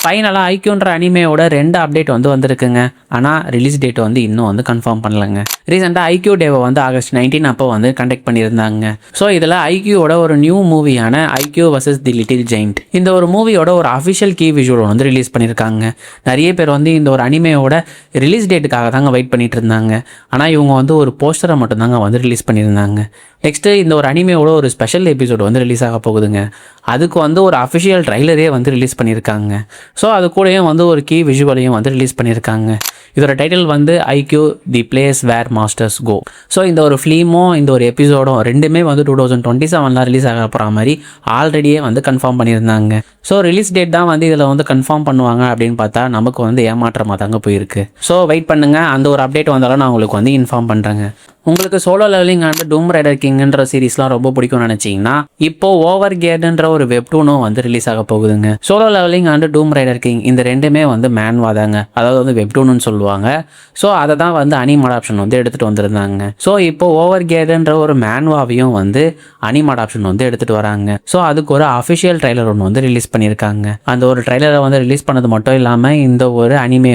ஃபைனலாக ஐக்யூன்ற அனிமேயோட 2 அப்டேட் வந்திருக்குங்க. ஆனால் ரிலீஸ் டேட் இன்னும் கன்ஃபார்ம் பண்ணலங்க. ரீசெண்டாக ஐக்யூ டேவை ஆகஸ்ட் 19 அப்போ கண்டக்ட் பண்ணியிருந்தாங்க. ஸோ இதில் ஐக்யூவோட ஒரு நியூ மூவியான IQ vs the little giant இந்த ஒரு மூவியோட ஒரு அஃபிஷியல் கீ விஷுவல் ரிலீஸ் பண்ணியிருக்காங்க. நிறைய பேர் இந்த ஒரு அனிமேயோட ரிலீஸ் டேட்டுக்காக தாங்க வெயிட் பண்ணிட்டு இருந்தாங்க. ஆனால் இவங்க ஒரு போஸ்டரை மட்டும்தாங்க ரிலீஸ் பண்ணியிருந்தாங்க. நெக்ஸ்ட்டு இந்த ஒரு அனிமேயோட ஒரு ஸ்பெஷல் எபிசோடு ரிலீஸ் ஆக போகுதுங்க. அதுக்கு ஒரு அஃபிஷியல் ட்ரைலரே ரிலீஸ் பண்ணியிருக்காங்க. ஸோ அது கூடயும் ஒரு கீ விஷுவலையும் ரிலீஸ் பண்ணியிருக்காங்க. இதோட title IQ the place where masters go. So இந்த ஒரு ஃபிலிமும் இந்த ஒரு எபிசோடும் ரெண்டுமே 2027 ரிலீஸ் ஆக போகிற மாதிரி ஆல்ரெடியே கன்ஃபார்ம் பண்ணியிருந்தாங்க. ஸோ ரிலீஸ் டேட் தான் இதில் கன்ஃபார்ம் பண்ணுவாங்க அப்படின்னு பார்த்தா நமக்கு ஏமாற்றமாக தாங்க போயிருக்கு. ஸோ வெயிட் பண்ணுங்கள், அந்த ஒரு அப்டேட் வந்தாலும் நான் உங்களுக்கு இன்ஃபார்ம் பண்ணுறேங்க. உங்களுக்கு solo levelling and dome raider கிங்ன்ற சீரிஸ்லாம் ரொம்ப பிடிக்கும்னு நினச்சிங்கன்னா இப்போ ஓவர் கேட்ன்ற ஒரு வெப்டூனும் ரிலீஸ் ஆக போகுதுங்க. Solo levelling and dome Raider King இந்த ரெண்டுமே மேன்வாதாங்க, அதாவது வெப்டூன்னு சொல்லுவாங்க. ஸோ அதை தான் அனிம் அடாப்ஷன் எடுத்துகிட்டு வந்திருந்தாங்க. ஸோ இப்போ ஓவர் கேட்ன்ற ஒரு மேன்வாவையும் அனிம் அடாப்ஷன் எடுத்துகிட்டு வராங்க. ஸோ அதுக்கு ஒரு அஃபிஷியல் ட்ரைலர் ஒன்று ரிலீஸ் பண்ணியிருக்காங்க. அந்த ஒரு ட்ரைலரை ரிலீஸ் பண்ணது மட்டும் இல்லாமல் இந்த ஒரு அனிமே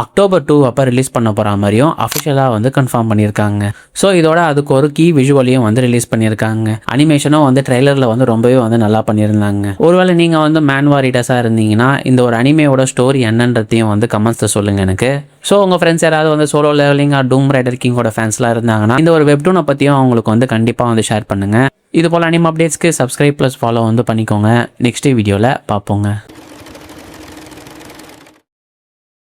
அக்டோபர் 2 அப்போ ரிலீஸ் பண்ண போகிற மாதிரியும் அஃபிஷியலாக கன்ஃபார்ம் பண்ணியிருக்காங்க. ஸோ இதோட அதுக்கு ஒரு கீ விஷுவலையும் ரிலீஸ் பண்ணியிருக்காங்க. அனிமேஷனும் ட்ரெய்லரில் ரொம்பவே நல்லா பண்ணியிருந்தாங்க. ஒருவேளை நீங்கள் மேன்வா ரீடர்ஸாக இருந்தீங்கன்னா இந்த ஒரு அனிமேயோட ஸ்டோரி என்னன்றதையும் கமெண்ட்ஸில் சொல்லுங்கள் எனக்கு. ஸோ உங்கள் ஃப்ரெண்ட்ஸ் யாராவது சோலோ லெவலிங் டூம் ரைடர் கிங்கோட ஃபேன்ஸ்லாம் இருந்தாங்கன்னா இந்த ஒரு வெப்டூனை பற்றியும் அவங்களுக்கு கண்டிப்பாக ஷேர் பண்ணுங்கள். இது போல் அனிம் அப்டேட்ஸ்க்கு சப்ஸ்கிரைப் ப்ளஸ் ஃபாலோ பண்ணிக்கோங்க. நெக்ஸ்ட் வீடியோவில் பார்ப்போங்க.